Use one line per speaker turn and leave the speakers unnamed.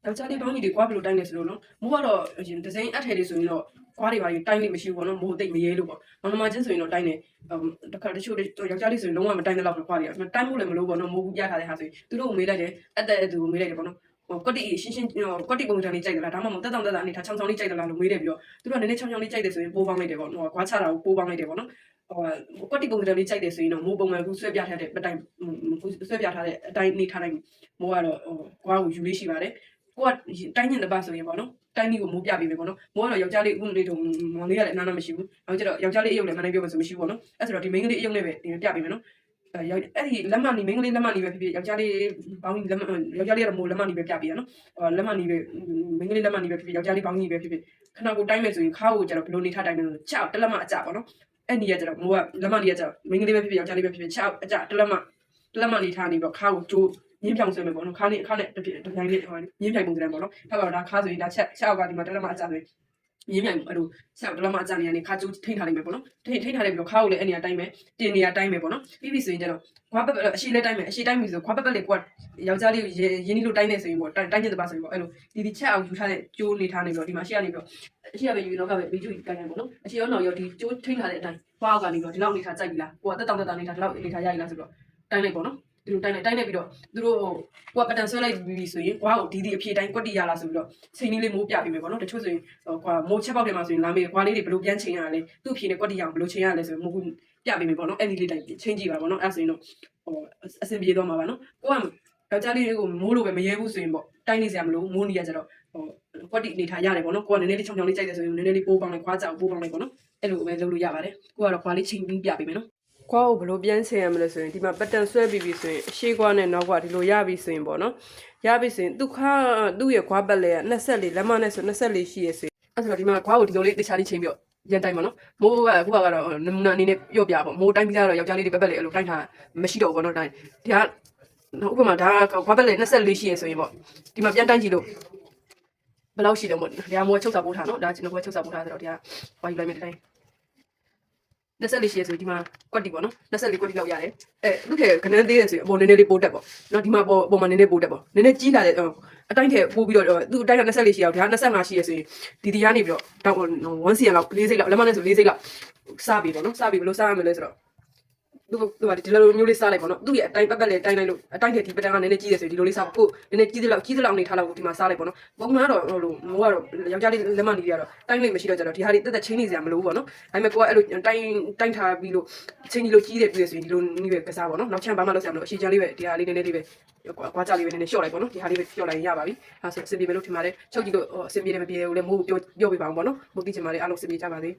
ယောက်ျားလေးပေါင်းကြီးတွေကွာဘယ်လိုတိုင်းလဲဆိုတော့နော်မိုးကတော့ဒီဇိုင်းအထည်လေးဆိုရင်တော့ကွာတွေပါတိုင်းလေးမရှိဘူးပေါ့နော်မိုးသိမ့်မရဲလို့ပေါ့မောင်နှမချင်းဆိုရင်တော့တိုင်းတယ်တခါတချို့ယောက်ျားလေးဆိုရင်လုံးဝမတိုင်းတဲ့လောက်တော့ကွာတွေတိုင်းဖို့လည်းမလို့ပေါ့နော်မိုးဘူးပြထားတဲ့ဟာဆိုရင်သူတို့ကိုမေးလိုက်တယ်အသက်အတူကိုမေးလိုက်တယ်ပေါ့နော်ကွက်တီရှင်းကွက်တီပုံစံလေးကြိုက်သလားဒါမှမဟုတ်တက်တောင်တက်တာအနေထားချောင်းချောင်းလေးကြိုက်သလားလို့မေးတယ်ပြီးတော့သူတို့ကနည်းနည်းချောင်းချောင်းလေးကြိုက်တယ်ဆိုရင်ပိုးပေါင်းလိုက်တယ်ပေါ့နော်ကွာချတာကိုပိုးပေါင်းလိုက်တယ်ပေါ့နော်ကွက်တီပုံစံလေးကြိုက်တယ်ဆိုရင်တော့မိုးပုံမှန်ကူဆွဲပြထားတဲ့အတိုင်းဆွဲပြထားတဲ့အတိုင်းနေထားလိုက်မိုးကတော့ကွာကိုယူလေးရှိပါတယ်ကိုကတိုင်းညင်တစ်ပတ်ဆိုရင်ပေါ့နော်တိုင်းကြီးကိုမိုးပြပေးမယ်ပေါ့နော်မိုးကတော့ယောက်ျားလေးအခုနေတော့မောင်လေးကလည်းအနားမရှိဘူးနောက်ကျတော့ယောက်ျားလေးအယုံလည်းမနိုင်ပြောမှဆိုမရှိဘူးပေါ့နော်အဲ့ဆိုတော့ဒီမိန်းကလေးအယုံနဲ့ပဲပြပေးမယ်နော်အဲ့ဒီလက်မနီမိန်းကလေးလက်မနီပဲဖြစ်ဖြစ်ယောက်ျားလေးဘောင်းလက်မယောက်ျားလေးကတော့မိုးလက်မနီပဲပြပေးရနော်လက်မနီပဲမိန်းကလေးလက်မနီပဲဖြစ်ဖြစ်ယောက်ျားလေးဘောင်းကြီးပဲဖြစ်ဖြစ်ခဏကိုတိုင်းမယ်ဆိုရင်ခါကိုကျတော့ဘယ်လိုနေထားတိုင်းလဲဆိုချောက်တလက်မအကြပေါ့နော်အဲ့ဒီကကျတော့မိုးကလက်မနီကကျတော့မိန်းကလေးပဲဖြစ်ဖြစ်ယောက်ျားလေးပဲဖြစ်ဖြစ်ချောက်အကြတလက်မနေထားနေပြီးတော့ခါကိုကျိုးရင်းပြောင်ဆွဲမယ်ပေါ့နော်ခါနဲ့တပြိုင်လေးရင်းပြိုင်ပုံစံပေါ့နော်ထားပါတော့ဒါခါဆိုရင်ဒါချက်အောက်ကဒီမှာတလက်မအကြဆိုရင်ရင်းပြိုင်အဲ့လိုချက်တလက်မအကြနေရနေခါကျိုးထိန်းထားလိုက်မယ်ပေါ့နော်ထိန်းထားလိုက်ပြီးတော့ခါကိုလည်းအဲ့နေရာတိုင်းမယ်တင်နေရာတိုင်းမယ်ပေါ့နော်ပြီးဆိုရင်ကျတော့ခွားပက်အရှိလဲတိုင်းမယ်အရှိတိုင်းပြီဆိုခွားပက်လေးကွာယောက်ျားလေးရင်းနှီးလို့တိုင်းနေဆိုရင်ပေါ့တိုင်းနေတပါဆိုရင်ပေါ့အဲ့လိုဒီချက်အောင်ယူထားတဲ့ကျိုးနေထားနေပြီးတော့ဒီမှာရှေ့ကနေပြီးတော့အရှိရပဲယူတော့ကပဲဘေးကျူကိုင်းနေပေါ့နော်အရှိရောနောက်ရောဒီကျိုးထိန်းထားတဲ့အတိုင်းခွားအောက်ကနေပြီးတော့ဒီလောက်နေထားကြိုက်ပြီလားကိုကတက်တောင်နေထားဒီလောက်နေထားရည်လားဆိုတော့တိုင်းလိုက်ပေါ့နော်ဒီလိုတိုင်းလိုက်ပြီးတော့သူတို့ကိုကပတန်ဆွဲလိုက်ပြီးဆိုရင်ကွာကိုဒီအဖြေတိုင်းကွက်တီရလားဆိုပြီးတော့ချိန်လေးမိုးပြပေးမယ်ပေါ့နော်တချို့ဆိုရင်ကွာမိုးချက်ပေါက်ထဲမှာဆိုရင်လာမေးကွာလေးတွေဘယ်လိုပြန်ချိန်ရလဲသူ့အဖြေနဲ့ကွက်တီရအောင်ဘယ်လိုချိန်ရလဲဆိုရင်မိုးပြပေးမယ်ပေါ့နော်အဲ့ဒီလေးတိုင်းချိန်ကြည့်ပါပေါ့နော်အဲ့ဆိုရင်တော့အဆင်ပြေသွားမှာပါနော်ကိုကယောက်ျားလေးကိုမိုးလို့ပဲမရဲဘူးဆိုရင်ပေါ့တိုင်းနေစရာမလိုမိုးနေရကြတော့ကွက်တီနေထားရတယ်ပေါ့နော်ကိုကနည်းနည်းလေးချောင်းချောင်းလေးကြိုက်တယ်ဆိုရင်နည်းနည်းလေးပိုးပေါင်းလိုက်ခွားကြောင်ပိုးပေါင်းလိုက်ပေါ့နော်အဲ့လိုပဲလုပ်လို့ရပါတယ်ကိုကတော့ခွားလေးချိန်ပြီးပြပေးမယ်နော်ခွားကိုဘယ်လိုပြန်ဆင်ရမလဲဆိုရင်ဒီမှာပတန်ဆွဲပြီးဆိုရင်အရှိခွားနဲ့နောက်ခွားဒီလိုရပြီဆိုရင်ပေါ့နော်ရပြီဆိုရင်သူ့ရဲ့ခွားပတ်လဲက24လက်မနဲ့ဆို24ရှိရဆိုရင်အဲ့ဆိုတော့ဒီမှာခွားကိုဒီလိုလေးတခြားလေးချိန်ပြီးတော့ရန်တိုင်းပါနော်မိုးကအခုကတော့နမူနာအနေနဲ့ပြော့ပြပေါ့မိုးတိုင်းပြီးတော့ယောက်ျားလေးတွေပတ်လေးအဲ့လိုတိုင်းထားမရှိတော့ဘူးပေါ့နော်တိုင်းဒီကဥပမာဒါခွားပတ်လဲ24ရှိရဆိုရင်ပေါ့ဒီမှာပြန်တိုင်းကြည့်လို့ဘယ်လောက်ရှိတယ်မို့ဒီကမိုးချုပ်စာပို့ထားနော်ဒါကျွန်တော်ကချုပ်စာပို့ထားဆိုတော့ဒီကဟွာယူလိုက်မယ်တိုင်း24ရှိရဆိုဒီမှာကွက်တီပေါ့နော်24ကွက်တီလောက်ရတယ်သူ့ထဲခဏသေးတယ်ဆိုရင်အပေါ်နည်းနည်းလေးပိုးတက်ပေါ့နော်ဒီမှာပေါ်မှာနည်းနည်းပိုးတက်ပေါ့နည်းနည်းကြီးလာတဲ့အတိုင်းထဲပိုးပြီးတော့သူ့အတိုင်းက24ရှိရအောင်ဒါက25ရှိရဆိုရင်ဒီကနေပြီးတော့တော့1 cm လောက်4စိတ်လောက်လက်မနဲ့ဆို4စိတ်လောက်စားပြီပေါ့နော်စားပြီဘယ်လိုစားရမလဲဆိုတော့သူကဒီလိုမျိုးလေးစားလိုက်ပေါ့နော်သူ့ရဲ့အတိုင်းပတ်လေးတိုင်းလိုက်လို့အတိုင်းထဲဒီပတန်ကနည်းနည်းကြီးတယ်ဆိုဒီလိုလေးစားဖို့နည်းနည်းကြီးသလောက်နေထားလောက်ဒီမှာစားလိုက်ပေါ့နော်ပုံမှန်ကတော့ဟိုလိုမိုးကတော့ယောက်ျားလေးလက်မနေရတော့တိုင်းလေးမရှိတော့ကြတော့ဒီဟာတွေတက်ချင်းနေစရာမလိုဘူးပေါ့နော်ဒါပေမဲ့ကိုကအဲ့လိုတိုင်းထားပြီးလို့ချင်းကြီးလို့ကြီးတယ်ပြီးဆိုရင်ဒီလိုနည်းပဲကစားပေါ့နော်နောက်ချမ်းဘာမှလုပ်စရာမလိုအရှိချမ်းလေးပဲဒီဟာလေးနည်းနည်းလေးပဲကွာကြလေးပဲနည်းနည်းလျှော့လိုက်ပေါ့နော်ဒီဟာလေးပဲလျှော့လိုက်ရပါပြီအဲဆိုအဆင်ပြေမယ်လို့ထင်ပါတယ်ချုပ်ကြည့်လို့အဆင်ပြေတယ်မပြေတယ်ကိုလည်းမိုးပြောပြပါအောင်ပေါ့နော်မိုးသိချင်ပါတယ်အားလုံးအဆင်ပြေကြပါစေ